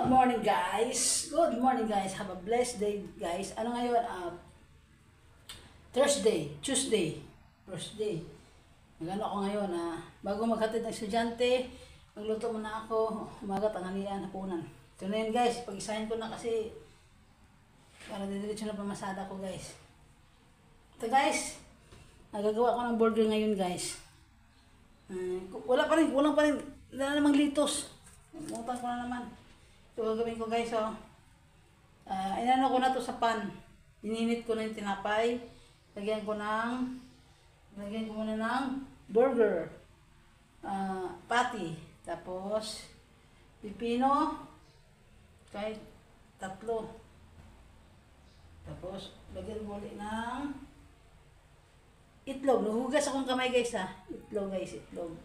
Good morning guys. Good morning guys. Have a blessed day guys. Ano ngayon? Tuesday. Magano ako ngayon bago maghatid ng estudyante, magluto muna ako, umaga, tanghalian, hapunan. Ito na yun guys, pag-isahin ko na kasi para didiretso na pamasada ko guys. Ito guys, nagagawa ko ng burger ngayon guys. Kulang pa rin, wala na namang litos. Mutan ko na naman. Ito gagawin ko guys inano ko na to sa pan. Ininit ko na yung tinapay. Lagyan ko muna ng burger. Patty. Tapos pipino. Kahit 3. Tapos lagyan mo ulit ng itlog. Nahugas akong kamay guys Itlog guys, itlog.